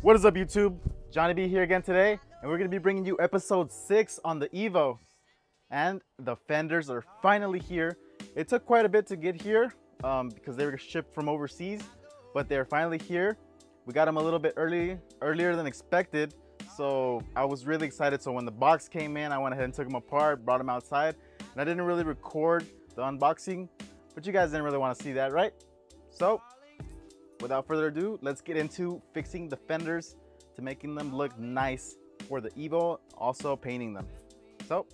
What is up, YouTube? Johnny B here again today, and we're going to be bringing you episode 6 on the Evo. And the Fenders are finally here. It took quite a bit to get here because they were shipped from overseas, but they're finally here. We got them a little bit earlier than expected, so I was really excited. So when the box came in, I went ahead and took them apart, brought them outside, and I didn't really record the unboxing, but you guys didn't really want to see that, right? So without further ado, let's get into fixing the fenders to making them look nice for the Evo, also painting them. So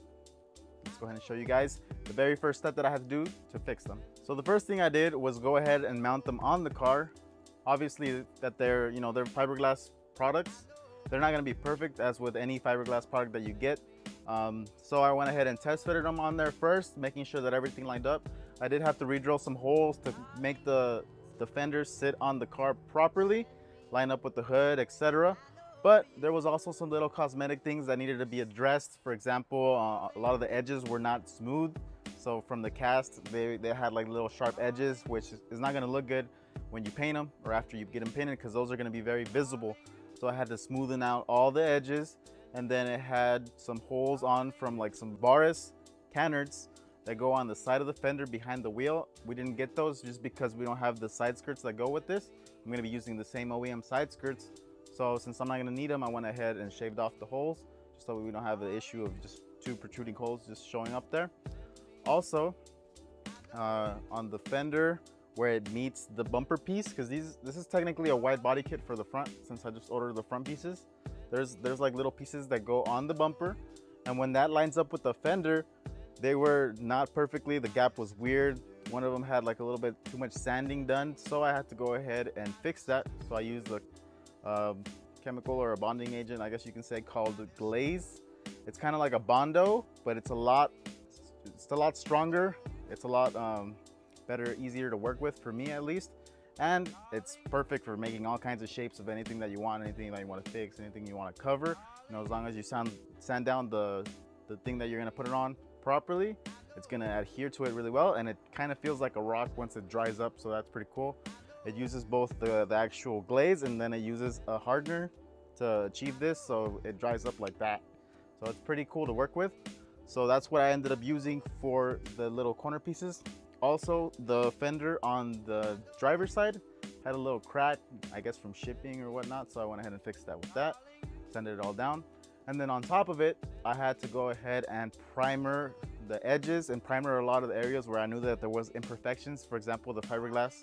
let's go ahead and show you guys the very first step that I had to do to fix them. So the first thing I did was go ahead and mount them on the car. Obviously that they're fiberglass products. They're not going to be perfect as with any fiberglass product that you get. So I went ahead and test fitted them on there first, making sure that everything lined up. I did have to re-drill some holes to make the fenders sit on the car properly, line up with the hood, etc. But there was also some little cosmetic things that needed to be addressed. For example, a lot of the edges were not smooth. So from the cast, they had like little sharp edges, which is not gonna look good when you paint them or after you get them painted, because those are gonna be very visible. So I had to smoothen out all the edges, and then it had some holes on from like some Barajas canards that go on the side of the fender behind the wheel. We didn't get those just because we don't have the side skirts that go with this. I'm gonna be using the same OEM side skirts. So since I'm not gonna need them, I went ahead and shaved off the holes just so we don't have the issue of just two protruding holes just showing up there. Also, on the fender where it meets the bumper piece, because this is technically a wide body kit for the front, since I just ordered the front pieces. There's like little pieces that go on the bumper, and when that lines up with the fender, they were not perfectly. The gap was weird. One of them had like a little bit too much sanding done, so I had to go ahead and fix that. So I used a chemical or a bonding agent, I guess you can say, called glaze. It's kind of like a Bondo, but it's a lot stronger. It's a lot better, easier to work with, for me at least. And it's perfect for making all kinds of shapes of anything that you want, anything that you want to fix, anything you want to cover. As long as you sand down the thing that you're going to put it on properly, it's going to adhere to it really well, and it kind of feels like a rock once it dries up, so that's pretty cool. It uses both the actual glaze, and then it uses a hardener to achieve this, so it dries up like that. So it's pretty cool to work with. So that's what I ended up using for the little corner pieces. Also, the fender on the driver's side had a little crack, I guess from shipping or whatnot, so I went ahead and fixed that with that, sanded it all down. And then on top of it, I had to go ahead and primer the edges and primer a lot of the areas where I knew that there was imperfections. For example, the fiberglass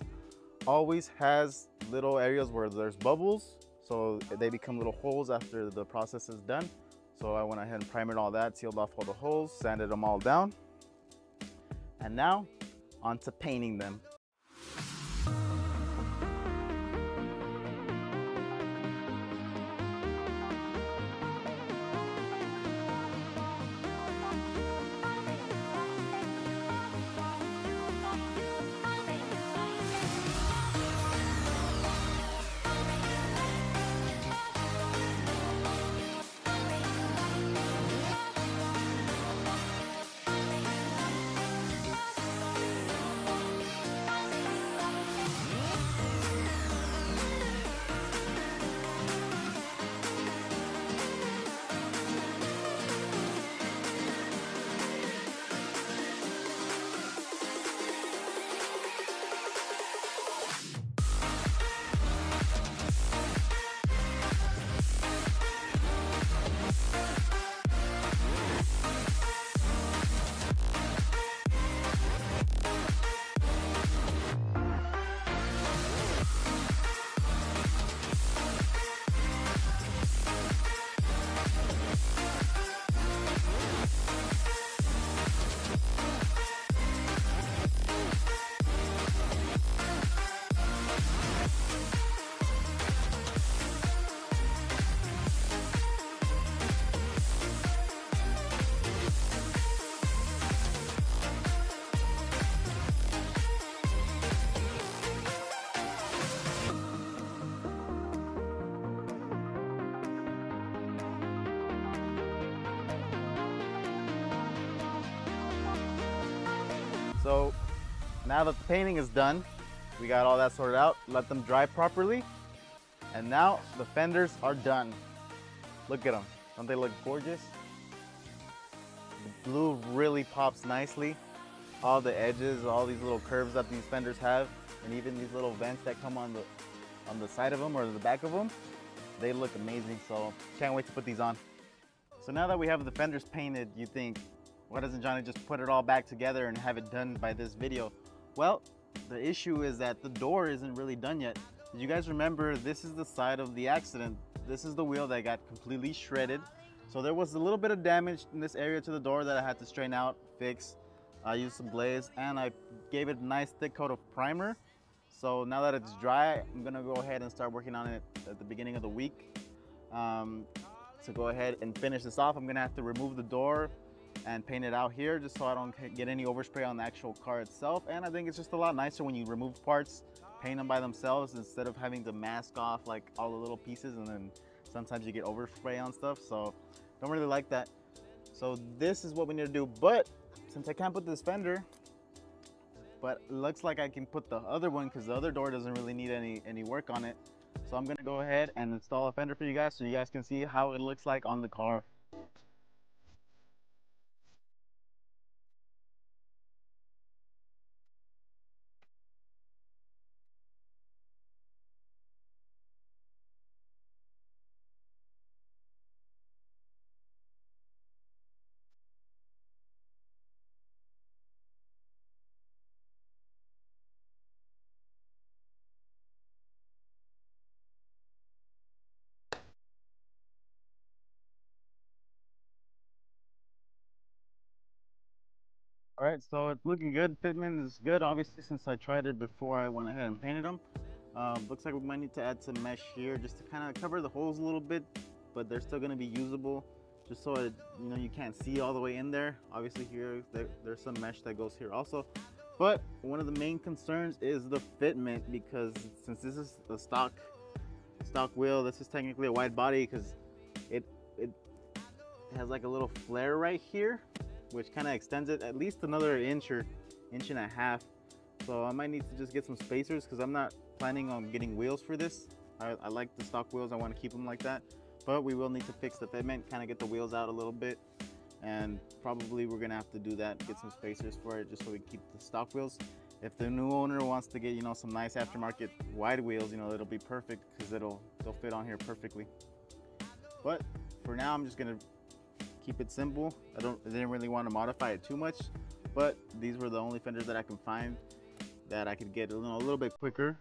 always has little areas where there's bubbles, so they become little holes after the process is done. So I went ahead and primered all that, sealed off all the holes, sanded them all down. And now, on to painting them. So now that the painting is done, we got all that sorted out, let them dry properly. And now the fenders are done. Look at them. Don't they look gorgeous? The blue really pops nicely. All the edges, all these little curves that these fenders have, and even these little vents that come on the side of them or the back of them, they look amazing. So can't wait to put these on. So now that we have the fenders painted, you think, why doesn't Jonny just put it all back together and have it done by this video? Well, the issue is that the door isn't really done yet. Did you guys remember, this is the side of the accident. This is the wheel that got completely shredded. So there was a little bit of damage in this area to the door that I had to straighten out, fix. I used some glaze and I gave it a nice thick coat of primer. So now that it's dry, I'm gonna go ahead and start working on it at the beginning of the week. To go ahead and finish this off, I'm gonna have to remove the door and paint it out here just so I don't get any overspray on the actual car itself. And I think it's just a lot nicer when you remove parts, paint them by themselves instead of having to mask off like all the little pieces, and then sometimes you get overspray on stuff. So don't really like that. So this is what we need to do. But since I can't put this fender, but it looks like I can put the other one because the other door doesn't really need any work on it. So I'm gonna go ahead and install a fender for you guys so you guys can see how it looks like on the car. All right, so it's looking good. Fitment is good, obviously, since I tried it before I went ahead and painted them. Looks like we might need to add some mesh here just to kind of cover the holes a little bit, but they're still going to be usable, just so it, you can't see all the way in there. Obviously here there's some mesh that goes here also, but one of the main concerns is the fitment, because since this is a stock wheel, this is technically a wide body because it has like a little flare right here, which kind of extends it at least another inch or inch and a half. So I might need to just get some spacers because I'm not planning on getting wheels for this. I like the stock wheels, I want to keep them like that, but we will need to fix the fitment, kind of get the wheels out a little bit, and probably we're gonna have to do that, get some spacers for it just so we keep the stock wheels. If the new owner wants to get some nice aftermarket wide wheels, it'll be perfect because they'll fit on here perfectly. But for now I'm just gonna keep it simple. I didn't really want to modify it too much, but these were the only fenders that I can find that I could get a little bit quicker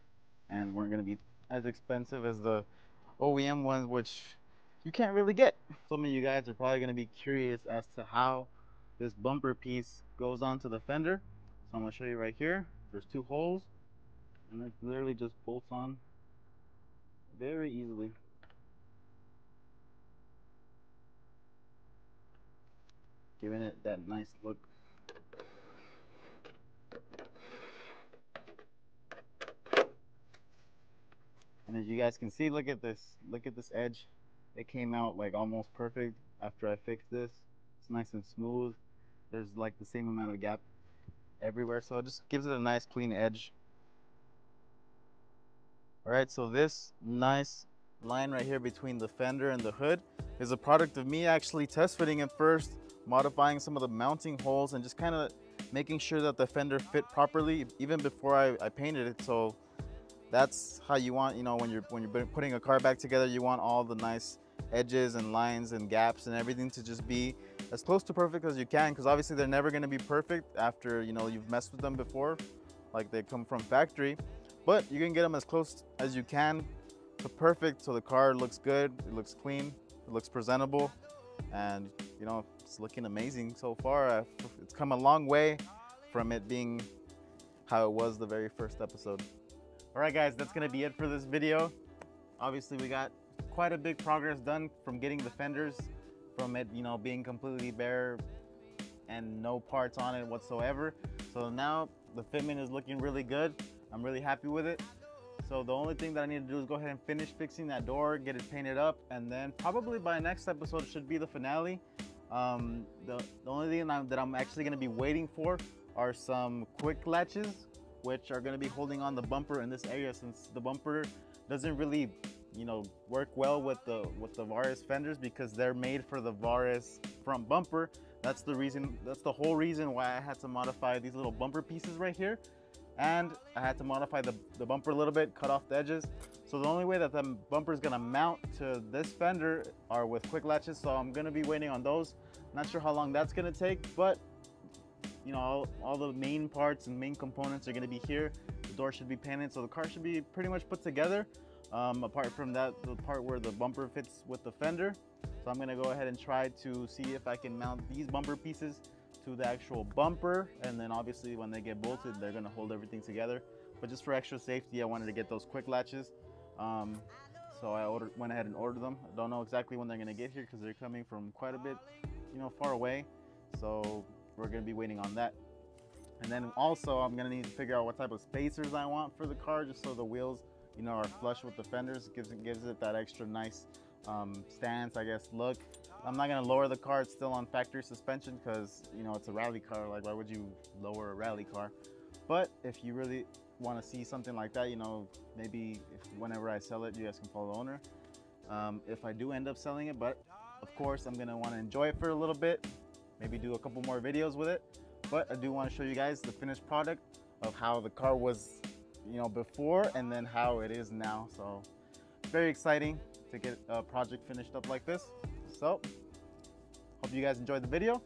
and weren't going to be as expensive as the OEM ones, which you can't really get. Some of you guys are probably going to be curious as to how this bumper piece goes onto the fender. So I'm going to show you right here. There's two holes and it literally just bolts on very easily. Giving it that nice look. And as you guys can see, look at this edge. It came out like almost perfect after I fixed this. It's nice and smooth. There's like the same amount of gap everywhere, so it just gives it a nice clean edge. All right, so this nice line right here between the fender and the hood is a product of me actually test fitting it first, modifying some of the mounting holes, and just kind of making sure that the fender fit properly even before I painted it. So that's how you want, when you're putting a car back together, you want all the nice edges and lines and gaps and everything to just be as close to perfect as you can, because obviously they're never going to be perfect after you've messed with them before, like they come from factory, but you can get them as close as you can to perfect so the car looks good, it looks clean, it looks presentable, and it's looking amazing so far. It's come a long way from it being how it was the very first episode. All right guys, that's gonna be it for this video. Obviously we got quite a big progress done from getting the fenders from it being completely bare and no parts on it whatsoever. So now the fitment is looking really good. I'm really happy with it. So the only thing that I need to do is go ahead and finish fixing that door, get it painted up, and then probably by next episode should be the finale. The only thing that I'm actually gonna be waiting for are some quick latches, which are going to be holding on the bumper in this area, since the bumper doesn't really you know, work well with the Varus fenders because they're made for the Varus front bumper. That's the reason, that's the whole reason why I had to modify these little bumper pieces right here. And I had to modify the bumper a little bit, cut off the edges. So the only way that the bumper is gonna mount to this fender are with quick latches. So I'm gonna be waiting on those. Not sure how long that's gonna take, but you know, all the main parts and main components are gonna be here. The door should be painted, so the car should be pretty much put together. Apart from that, the part where the bumper fits with the fender. So I'm gonna go ahead and try to see if I can mount these bumper pieces to the actual bumper, and then obviously when they get bolted, they're gonna hold everything together. But just for extra safety, I wanted to get those quick latches. So I went ahead and ordered them. I don't know exactly when they're gonna get here because they're coming from quite a bit, you know, far away. So we're gonna be waiting on that. And then also I'm gonna need to figure out what type of spacers I want for the car, just so the wheels, you know, are flush with the fenders. Gives it that extra nice stance, I guess, look. I'm not gonna lower the car. It's still on factory suspension because, you know, it's a rally car. Like, why would you lower a rally car? But if you really want to see something like that, you know, maybe whenever I sell it, you guys can follow the owner. If I do end up selling it, but of course I'm gonna want to enjoy it for a little bit, maybe do a couple more videos with it. But I do want to show you guys the finished product of how the car was, you know, before and then how it is now. So very exciting to get a project finished up like this. So hope you guys enjoyed the video,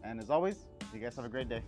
and as always, you guys have a great day.